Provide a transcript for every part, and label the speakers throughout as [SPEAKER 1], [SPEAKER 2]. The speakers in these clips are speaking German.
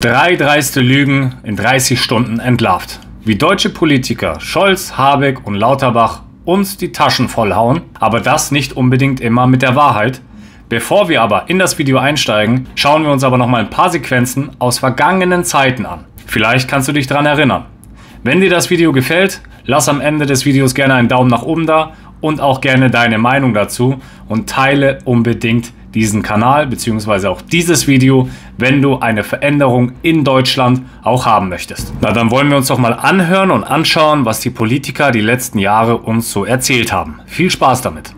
[SPEAKER 1] Drei dreiste Lügen in 30 Stunden entlarvt. Wie deutsche Politiker Scholz, Habeck und Lauterbach uns die Taschen vollhauen, aber das nicht unbedingt immer mit der Wahrheit. Bevor wir aber in das Video einsteigen, schauen wir uns aber noch mal ein paar Sequenzen aus vergangenen Zeiten an. Vielleicht kannst du dich daran erinnern. Wenn dir das Video gefällt, lass am Ende des Videos gerne einen Daumen nach oben da und auch gerne deine Meinung dazu und teile unbedingt diesen Kanal bzw. auch dieses Video, wenn du eine Veränderung in Deutschland auch haben möchtest. Na, dann wollen wir uns doch mal anhören und anschauen, was die Politiker die letzten Jahre uns so erzählt haben. Viel Spaß damit!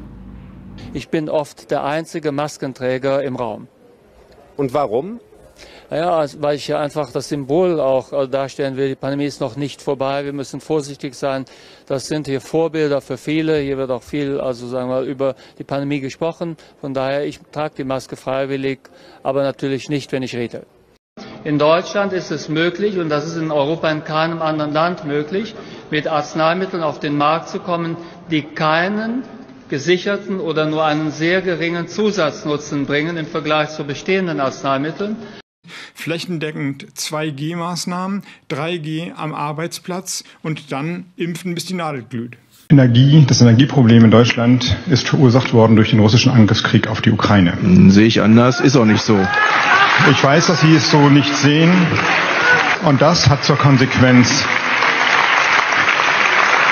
[SPEAKER 2] Ich bin oft der einzige Maskenträger im Raum.
[SPEAKER 3] Und warum?
[SPEAKER 2] Naja, weil ich ja einfach das Symbol auch darstellen will, die Pandemie ist noch nicht vorbei, wir müssen vorsichtig sein. Das sind hier Vorbilder für viele, hier wird auch viel, also sagen wir, über die Pandemie gesprochen. Von daher, ich trage die Maske freiwillig, aber natürlich nicht, wenn ich rede. In Deutschland ist es möglich, und das ist in Europa in keinem anderen Land möglich, mit Arzneimitteln auf den Markt zu kommen, die keinen gesicherten oder nur einen sehr geringen Zusatznutzen bringen im Vergleich zu bestehenden Arzneimitteln.
[SPEAKER 4] Flächendeckend 2G-Maßnahmen, 3G am Arbeitsplatz und dann impfen, bis die Nadel glüht.
[SPEAKER 5] Das Energieproblem in Deutschland ist verursacht worden durch den russischen Angriffskrieg auf die Ukraine.
[SPEAKER 6] Sehe ich anders, ist auch nicht so.
[SPEAKER 5] Ich weiß, dass Sie es so nicht sehen, und das hat zur Konsequenz,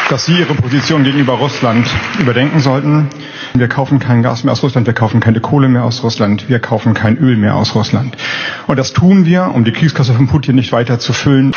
[SPEAKER 5] dass Sie Ihre Position gegenüber Russland überdenken sollten. Wir kaufen kein Gas mehr aus Russland, wir kaufen keine Kohle mehr aus Russland, wir kaufen kein Öl mehr aus Russland. Und das tun wir, um die Kriegskasse von Putin nicht weiter zu füllen.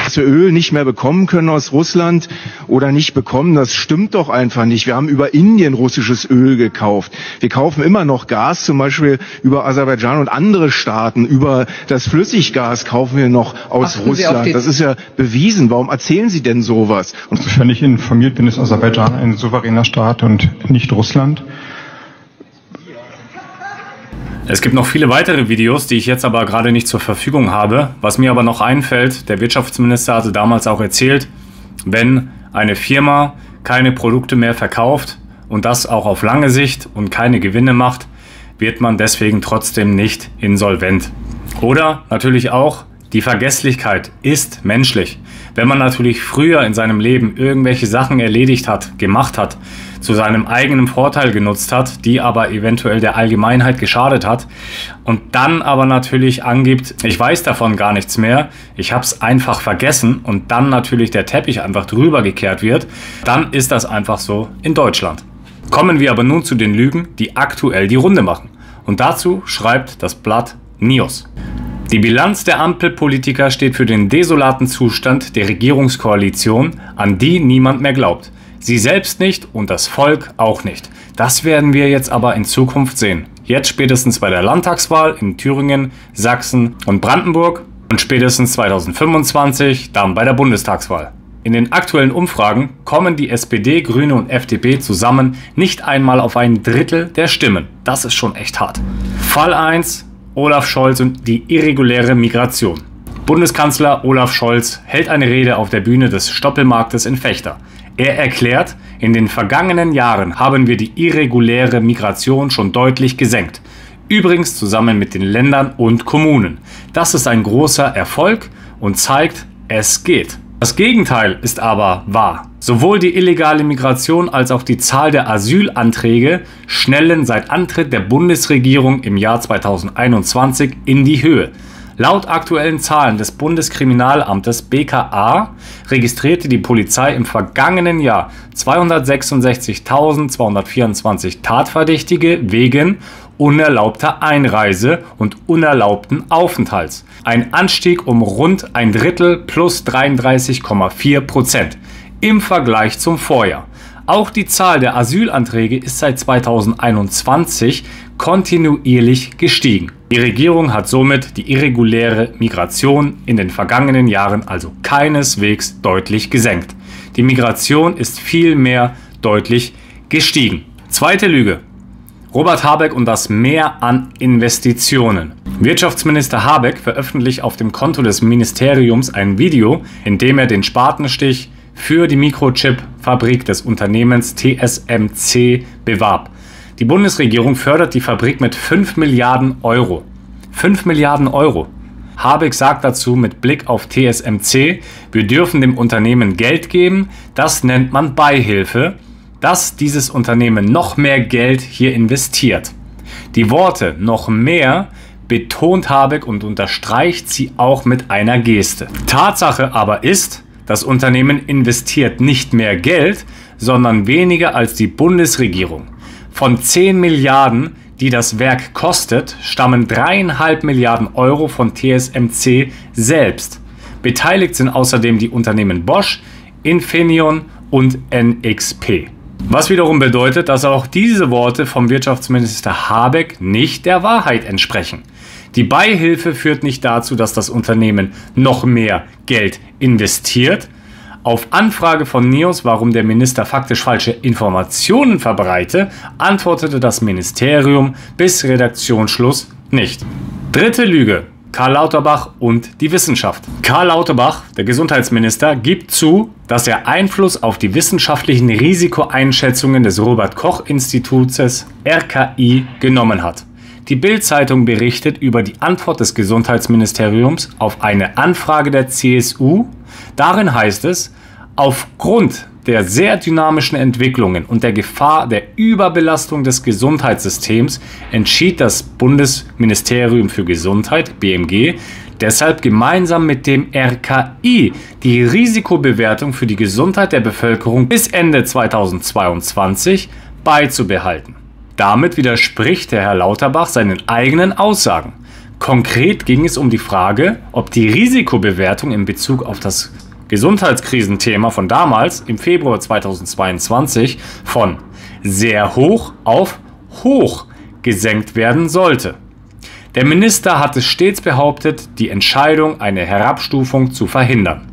[SPEAKER 6] Dass wir Öl nicht mehr bekommen können aus Russland oder nicht bekommen, das stimmt doch einfach nicht. Wir haben über Indien russisches Öl gekauft. Wir kaufen immer noch Gas, zum Beispiel über Aserbaidschan und andere Staaten. Über das Flüssiggas kaufen wir noch aus Russland. Das ist ja bewiesen. Warum erzählen Sie denn sowas?
[SPEAKER 5] Und sofern ich informiert bin, ist Aserbaidschan ein souveräner Staat und nicht Russland.
[SPEAKER 1] Es gibt noch viele weitere Videos, die ich jetzt aber gerade nicht zur Verfügung habe. Was mir aber noch einfällt, der Wirtschaftsminister hatte damals auch erzählt, wenn eine Firma keine Produkte mehr verkauft und das auch auf lange Sicht und keine Gewinne macht, wird man deswegen trotzdem nicht insolvent. Oder natürlich auch, die Vergesslichkeit ist menschlich. Wenn man natürlich früher in seinem Leben irgendwelche Sachen erledigt hat, gemacht hat, zu seinem eigenen Vorteil genutzt hat, die aber eventuell der Allgemeinheit geschadet hat und dann aber natürlich angibt, ich weiß davon gar nichts mehr, ich habe es einfach vergessen und dann natürlich der Teppich einfach drüber gekehrt wird, dann ist das einfach so in Deutschland. Kommen wir aber nun zu den Lügen, die aktuell die Runde machen. Und dazu schreibt das Blatt NIOS. Die Bilanz der Ampelpolitiker steht für den desolaten Zustand der Regierungskoalition, an die niemand mehr glaubt. Sie selbst nicht und das Volk auch nicht. Das werden wir jetzt aber in Zukunft sehen. Jetzt spätestens bei der Landtagswahl in Thüringen, Sachsen und Brandenburg und spätestens 2025 dann bei der Bundestagswahl. In den aktuellen Umfragen kommen die SPD, Grüne und FDP zusammen nicht einmal auf ein Drittel der Stimmen. Das ist schon echt hart. Fall 1. Olaf Scholz und die irreguläre Migration. Bundeskanzler Olaf Scholz hält eine Rede auf der Bühne des Stoppelmarktes in Vechta. Er erklärt, in den vergangenen Jahren haben wir die irreguläre Migration schon deutlich gesenkt. Übrigens zusammen mit den Ländern und Kommunen. Das ist ein großer Erfolg und zeigt, es geht. Das Gegenteil ist aber wahr. Sowohl die illegale Migration als auch die Zahl der Asylanträge schnellen seit Antritt der Bundesregierung im Jahr 2021 in die Höhe. Laut aktuellen Zahlen des Bundeskriminalamtes BKA registrierte die Polizei im vergangenen Jahr 266.224 Tatverdächtige wegen unerlaubter Einreise und unerlaubten Aufenthalts. Ein Anstieg um rund ein Drittel plus 33,4% im Vergleich zum Vorjahr. Auch die Zahl der Asylanträge ist seit 2021 kontinuierlich gestiegen. Die Regierung hat somit die irreguläre Migration in den vergangenen Jahren also keineswegs deutlich gesenkt. Die Migration ist vielmehr deutlich gestiegen. Zweite Lüge. Robert Habeck und das Mehr an Investitionen. Wirtschaftsminister Habeck veröffentlicht auf dem Konto des Ministeriums ein Video, in dem er den Spatenstich für die Mikrochip-Fabrik des Unternehmens TSMC bewarb. Die Bundesregierung fördert die Fabrik mit 5 Milliarden Euro. 5 Milliarden Euro. Habeck sagt dazu mit Blick auf TSMC, wir dürfen dem Unternehmen Geld geben, das nennt man Beihilfe, dass dieses Unternehmen noch mehr Geld hier investiert. Die Worte noch mehr betont Habeck und unterstreicht sie auch mit einer Geste. Tatsache aber ist, das Unternehmen investiert nicht mehr Geld, sondern weniger als die Bundesregierung. Von 10 Milliarden, die das Werk kostet, stammen 3,5 Milliarden Euro von TSMC selbst. Beteiligt sind außerdem die Unternehmen Bosch, Infineon und NXP. Was wiederum bedeutet, dass auch diese Worte vom Wirtschaftsminister Habeck nicht der Wahrheit entsprechen. Die Beihilfe führt nicht dazu, dass das Unternehmen noch mehr Geld investiert. Auf Anfrage von NEOS, warum der Minister faktisch falsche Informationen verbreite, antwortete das Ministerium bis Redaktionsschluss nicht. Dritte Lüge: Karl Lauterbach und die Wissenschaft. Karl Lauterbach, der Gesundheitsminister, gibt zu, dass er Einfluss auf die wissenschaftlichen Risikoeinschätzungen des Robert-Koch-Instituts RKI genommen hat. Die Bild-Zeitung berichtet über die Antwort des Gesundheitsministeriums auf eine Anfrage der CSU. Darin heißt es, aufgrund der sehr dynamischen Entwicklungen und der Gefahr der Überbelastung des Gesundheitssystems entschied das Bundesministerium für Gesundheit, BMG, deshalb gemeinsam mit dem RKI die Risikobewertung für die Gesundheit der Bevölkerung bis Ende 2022 beizubehalten. Damit widerspricht der Herr Lauterbach seinen eigenen Aussagen. Konkret ging es um die Frage, ob die Risikobewertung in Bezug auf das Gesundheitskrisenthema von damals im Februar 2022 von sehr hoch auf hoch gesenkt werden sollte. Der Minister hatte stets behauptet, die Entscheidung, eine Herabstufung zu verhindern.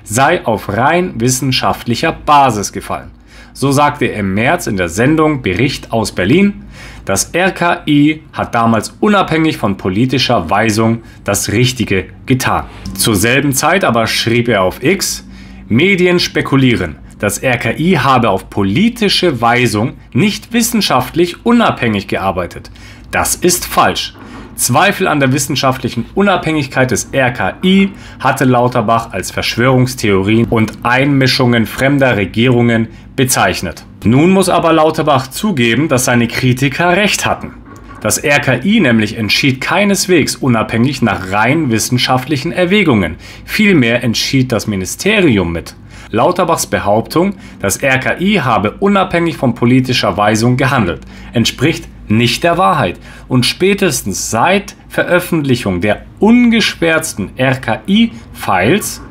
[SPEAKER 1] Sei auf rein wissenschaftlicher Basis gefallen. So sagte er im März in der Sendung Bericht aus Berlin, das RKI hat damals unabhängig von politischer Weisung das Richtige getan. Zur selben Zeit aber schrieb er auf X, Medien spekulieren, das RKI habe auf politische Weisung nicht wissenschaftlich unabhängig gearbeitet. Das ist falsch. Zweifel an der wissenschaftlichen Unabhängigkeit des RKI hatte Lauterbach als Verschwörungstheorien und Einmischungen fremder Regierungen bezeichnet. Nun muss aber Lauterbach zugeben, dass seine Kritiker recht hatten. Das RKI nämlich entschied keineswegs unabhängig nach rein wissenschaftlichen Erwägungen. Vielmehr entschied das Ministerium mit. Lauterbachs Behauptung, das RKI habe unabhängig von politischer Weisung gehandelt, entspricht nicht der Wahrheit. Und spätestens seit Veröffentlichung der ungeschwärzten RKI-Files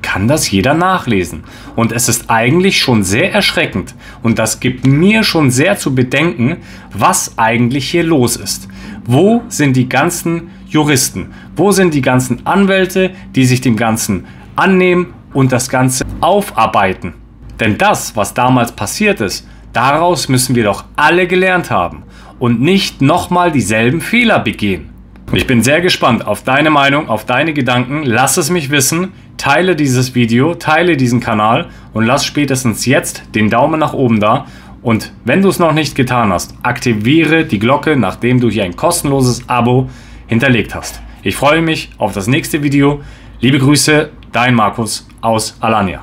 [SPEAKER 1] kann das jeder nachlesen. Und es ist eigentlich schon sehr erschreckend. Und das gibt mir schon sehr zu bedenken, was eigentlich hier los ist. Wo sind die ganzen Juristen? Wo sind die ganzen Anwälte, die sich dem Ganzen annehmen und das Ganze aufarbeiten? Denn das, was damals passiert ist, daraus müssen wir doch alle gelernt haben und nicht nochmal dieselben Fehler begehen. Ich bin sehr gespannt auf deine Meinung, auf deine Gedanken. Lass es mich wissen, teile dieses Video, teile diesen Kanal und lass spätestens jetzt den Daumen nach oben da. Und wenn du es noch nicht getan hast, aktiviere die Glocke, nachdem du hier ein kostenloses Abo hinterlegt hast. Ich freue mich auf das nächste Video. Liebe Grüße, dein Markus aus Alanya.